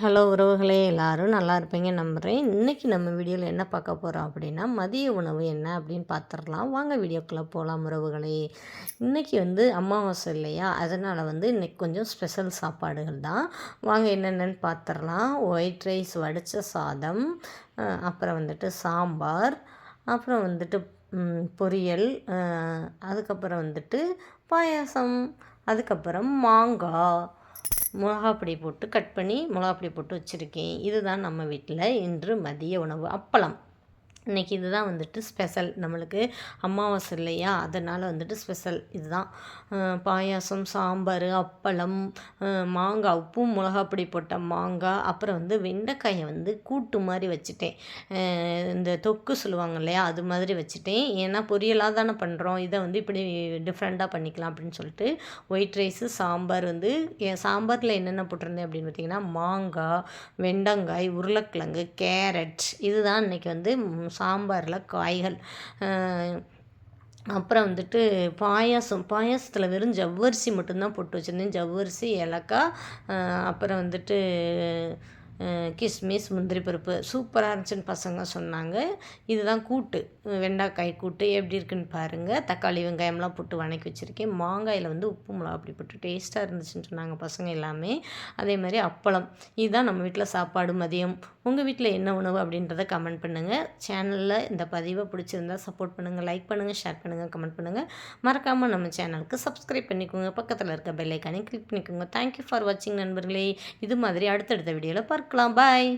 Hello உறவுகளே, எல்லாரும் நல்லா இருப்பீங்க நம்புகிறேன். இன்றைக்கி நம்ம வீடியோவில் என்ன பார்க்க போகிறோம் அப்படின்னா, மதிய உணவு என்ன அப்படின்னு பார்த்துடலாம். வாங்க வீடியோக்குள்ளே போகலாம் உறவுகளே. இன்றைக்கி அமாவாசை இல்லையா, அதனால் இன்றைக்கி கொஞ்சம் ஸ்பெஷல் சாப்பாடுகள் தான். வாங்க என்னென்னு பார்த்துடலாம். ஒயிட் ரைஸ், வடித்த சாதம், அப்புறம் சாம்பார், அப்புறம் பொரியல், அதுக்கப்புறம் பாயாசம், அதுக்கப்புறம் மாங்காய், மிளகாப்பொடி போட்டு கட் பண்ணி மிளகாப்பொடி போட்டு வச்சுருக்கேன். இதுதான் நம்ம வீட்டில் இன்று மதிய உணவு. அப்பளம் இன்றைக்கி இதுதான் ஸ்பெஷல். நம்மளுக்கு அமாவாசை இல்லையா, அதனால் ஸ்பெஷல் இதுதான். பாயாசம், சாம்பார், அப்பளம், மாங்காய், உப்பும் மிளகாப்பொடி போட்ட மாங்காய், அப்புறம் வெண்டைக்காயை கூட்டு மாதிரி வச்சுட்டேன். இந்த தொக்கு சொல்லுவாங்க இல்லையா, அது மாதிரி வச்சுட்டேன். ஏன்னா பொரியலாக தானே பண்ணுறோம், இதை இப்படி டிஃப்ரெண்ட்டாக பண்ணிக்கலாம் அப்படின்னு சொல்லிட்டு ஒயிட் ரைஸு, சாம்பார் என் சாம்பாரில் என்னென்ன போட்டிருந்தேன் அப்படின்னு பார்த்திங்கன்னா, மாங்காய், வெண்டங்காய், உருளைக்கிழங்கு, கேரட், இதுதான் இன்றைக்கி சாம்பாரில் காய்கள். அப்புறம் பாயாசத்தில் வெறும் ஜவ்வரிசி மட்டும்தான் போட்டு வச்சுருந்தேன். ஜவ்வரிசி, ஏலக்காய், அப்புறம் கிஸ்மிஸ், முந்திரி பருப்பு. சூப்பராக இருந்துச்சுன்னு பசங்க சொன்னாங்க. இதுதான் கூட்டு, வெண்டைக்காய் கூட்டு. எப்படி இருக்குன்னு பாருங்கள். தக்காளி, வெங்காயம்லாம் போட்டு வணக்கி வச்சுருக்கேன். மாங்காயில் உப்பு மிளகா அப்படி போட்டு டேஸ்ட்டாக இருந்துச்சுன்னு சொன்னாங்க பசங்க எல்லாமே. அதே மாதிரி அப்பளம். இதுதான் நம்ம வீட்டில் சாப்பாடு மதியம். உங்கள் வீட்டில் என்ன உணவு அப்படின்றத கமெண்ட் பண்ணுங்கள். சேனலில் இந்த பதிவை பிடிச்சிருந்தால் சப்போர்ட் பண்ணுங்கள், லைக் பண்ணுங்கள், ஷேர் பண்ணுங்கள், கமெண்ட் பண்ணுங்கள். மறக்காமல் நம்ம சேனலுக்கு சப்ஸ்கிரைப் பண்ணிக்கோங்க. பக்கத்தில் இருக்க பெல் ஐக்கானை கிளிக் பண்ணிக்கோங்க. தேங்க்யூ ஃபார் வாட்சிங் நண்பர்களே. இது மாதிரி அடுத்தடுத்த வீடியோவில் பார்க்கலாம். பாய்.